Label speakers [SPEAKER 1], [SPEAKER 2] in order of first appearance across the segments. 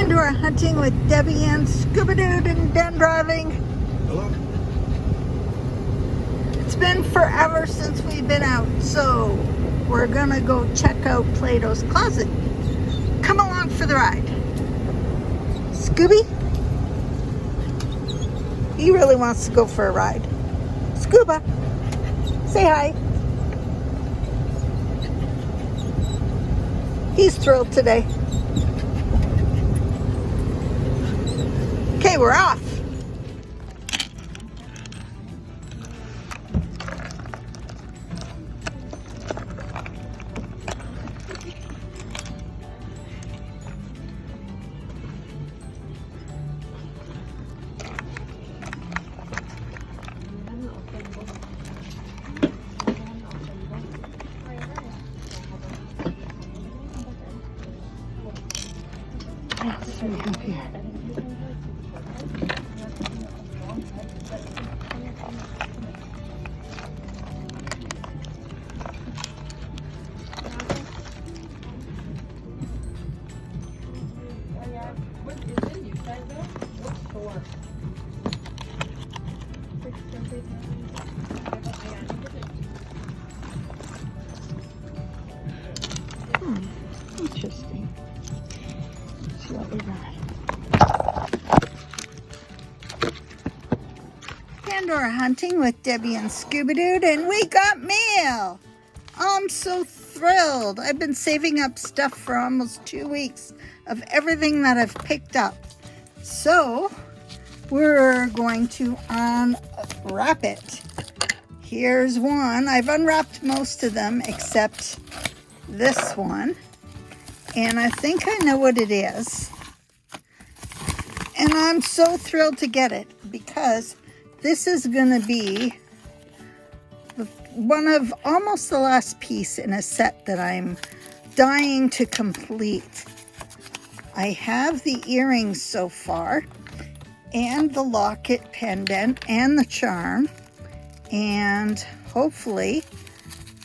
[SPEAKER 1] Pandora Hunting with Debbie and Scuba Dude and Dan driving.
[SPEAKER 2] Hello.
[SPEAKER 1] It's been forever since we've been out, so we're gonna go check out Plato's Closet. Come along for the ride. Scooby? He really wants to go for a ride. Scuba, say hi. He's thrilled today. Okay, we're off. What do we have here? Interesting. Let's see what we got. Pandora Hunting with Debbie and Scuba Dude, and we got mail. I'm so thrilled. I've been saving up stuff for almost 2 weeks of everything that I've picked up. So we're going to unwrap it. Here's one. I've unwrapped most of them except this one. And I think I know what it is. And I'm so thrilled to get it because this is going to be one of almost the last piece in a set that I'm dying to complete. I have the earrings so far, and the locket pendant, and the charm, and hopefully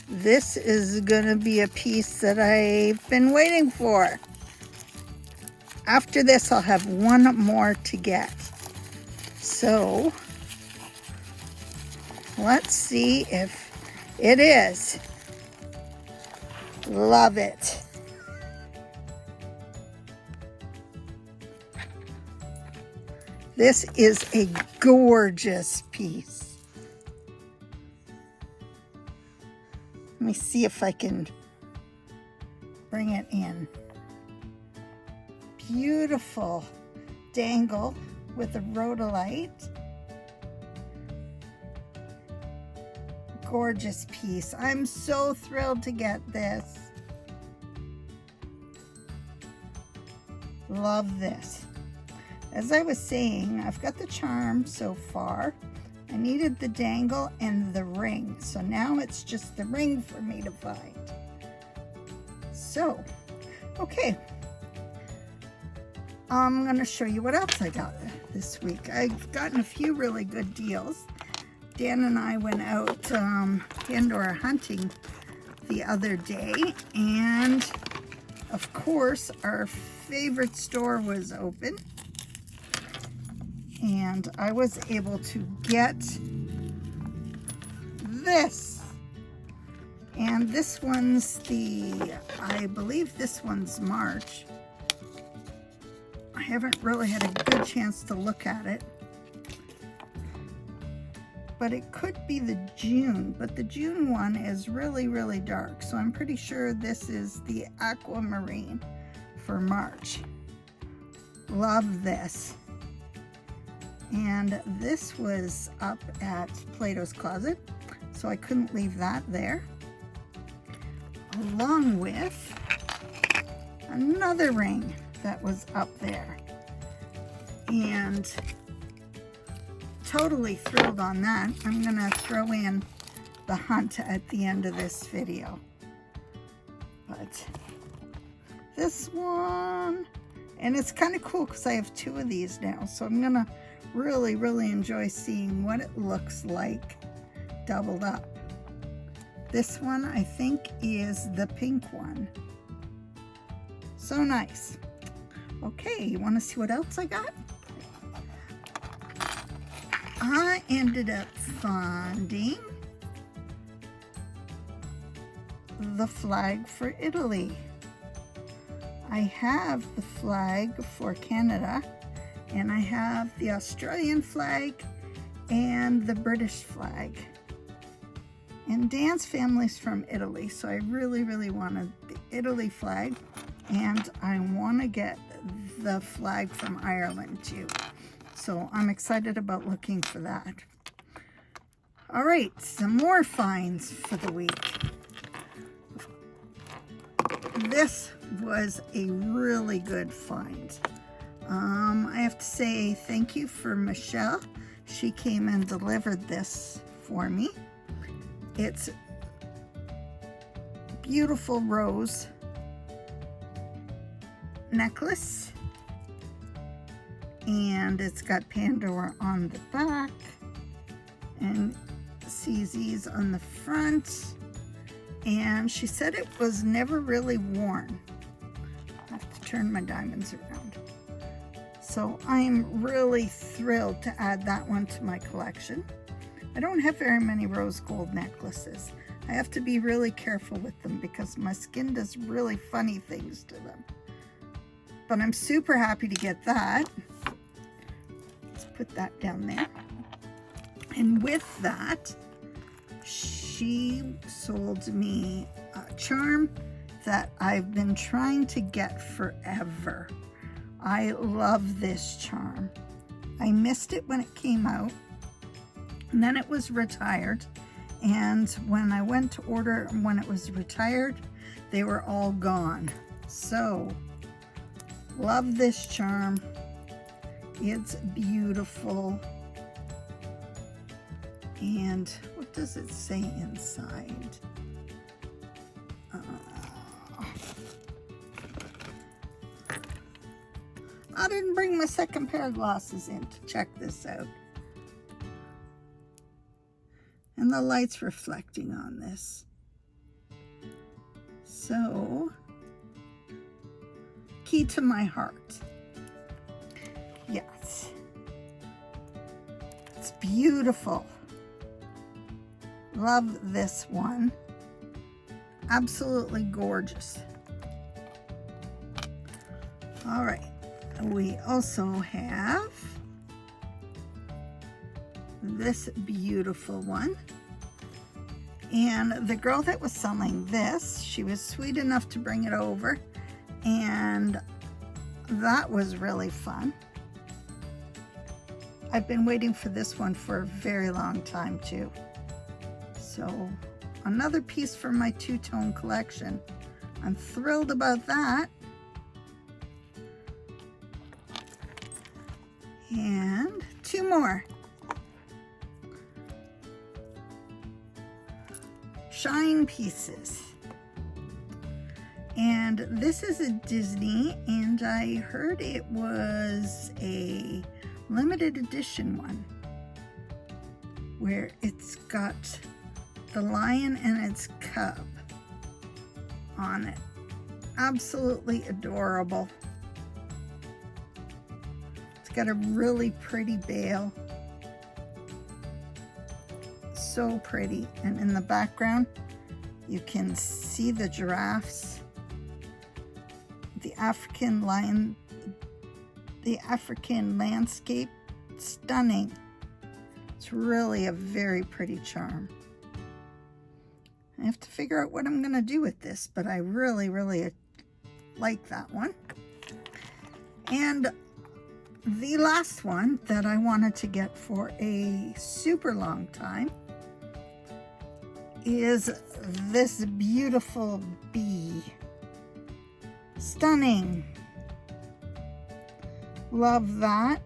[SPEAKER 1] this is gonna be a piece that I've been waiting for. After this, I'll have one more to get. So let's see if it is. Love it. This is a gorgeous piece. Let me see if I can bring it in. Beautiful dangle with a rhodolite. Gorgeous piece. I'm so thrilled to get this. Love this. As I was saying, I've got the charm so far. I needed the dangle and the ring. So now it's just the ring for me to find. So, okay. I'm going to show you what else I got this week. I've gotten a few really good deals. Dan and I went out Pandora hunting the other day, and of course our favorite store was open, and I was able to get this. And this one's I believe this one's March. I haven't really had a good chance to look at it, but it could be the June, but the June one is really, really dark. So I'm pretty sure this is the aquamarine for March. Love this. And this was up at Plato's Closet, so I couldn't leave that there. Along with another ring that was up there. And totally thrilled on that. I'm gonna throw in the hunt at the end of this video. But this one, and it's kind of cool because I have 2 of these now, so I'm gonna really, really enjoy seeing what it looks like doubled up. This one I think is the pink one. So nice. Okay, you want to see what else I got? I ended up finding the flag for Italy. I have the flag for Canada, and I have the Australian flag and the British flag. And Dan's family's from Italy, so I really wanted the Italy flag, and I want to get the flag from Ireland too. So I'm excited about looking for that. All right, some more finds for the week. This was a really good find. I have to say thank you for Michelle. She came and delivered this for me. It's beautiful rose necklace, and it's got Pandora on the back and CZ's on the front, and she said it was never really worn. I have to turn my diamonds around. So I'm really thrilled to add that one to my collection. I don't have very many rose gold necklaces. I have to be really careful with them because my skin does really funny things to them. But I'm super happy to get that. Let's put that down there. And with that, she sold me a charm that I've been trying to get forever. I love this charm. I missed it when it came out, and then it was retired. And when I went to order when it was retired, they were all gone. So, love this charm. It's beautiful. And what does it say inside? I didn't bring my second pair of glasses in to check this out. And the light's reflecting on this. So, key to my heart. Yes. It's beautiful. Love this one. Absolutely gorgeous. All right. We also have this beautiful one. And the girl that was selling this, she was sweet enough to bring it over, and that was really fun. I've been waiting for this one for a very long time too. So another piece for my two-tone collection. I'm thrilled about that. And two more. Shine pieces. And this is a Disney, and I heard it was a limited edition one where it's got the lion and its cub on it. Absolutely adorable. It's got a really pretty bail. So pretty. And in the background, you can see the giraffes, the African lion, the African landscape. Stunning. It's really a very pretty charm. I have to figure out what I'm going to do with this, but I really like that one. And the last one that I wanted to get for a super long time is this beautiful bee. Stunning. Love that.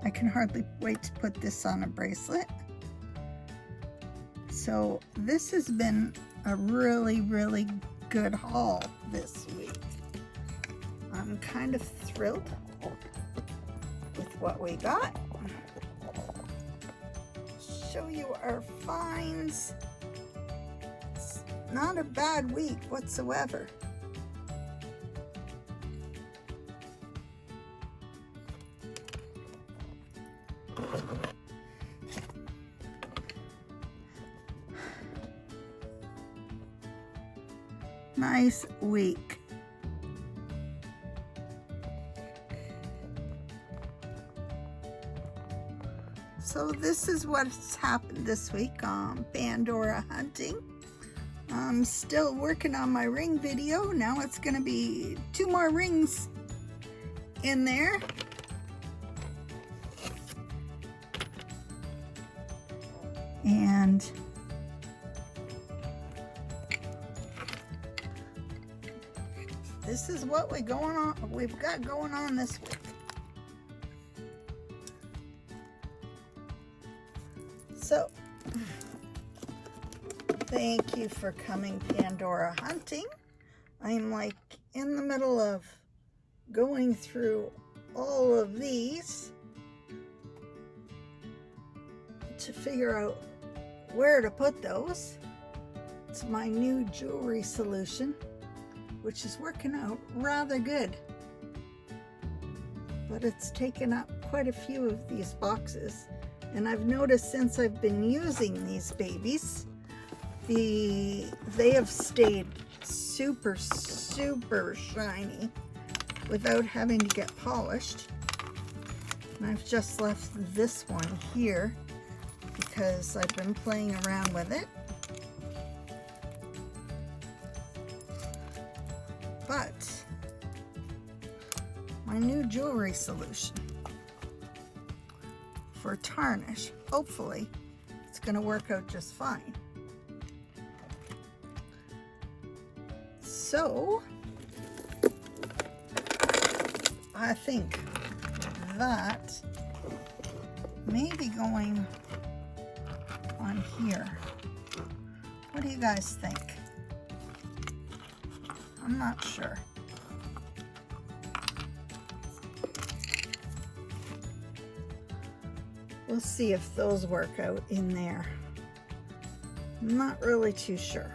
[SPEAKER 1] I can hardly wait to put this on a bracelet. So this has been a really good haul this week. I'm kind of thrilled with what we got. Show you our finds. It's not a bad week whatsoever. nice week. So this is what's happened this week on Pandora hunting. I'm still working on my ring video. Now it's going to be 2 more rings in there. And this is what we've got going on this week. So, thank you for coming Pandora hunting. I'm like in the middle of going through all of these to figure out where to put those. It's my new jewelry solution, which is working out rather good. But it's taken up quite a few of these boxes. And I've noticed since I've been using these babies, they have stayed super shiny without having to get polished. And I've just left this one here because I've been playing around with it. But my new jewelry solution for tarnish, hopefully it's going to work out just fine. So I think that may be going on here. What do you guys think? I'm not sure. We'll see if those work out in there. I'm not really too sure.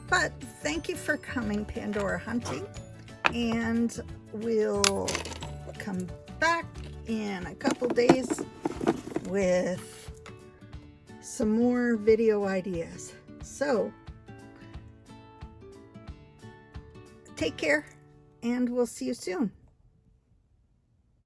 [SPEAKER 1] But thank you for coming Pandora hunting, and we'll come back in a couple days with some more video ideas. So take care, and we'll see you soon.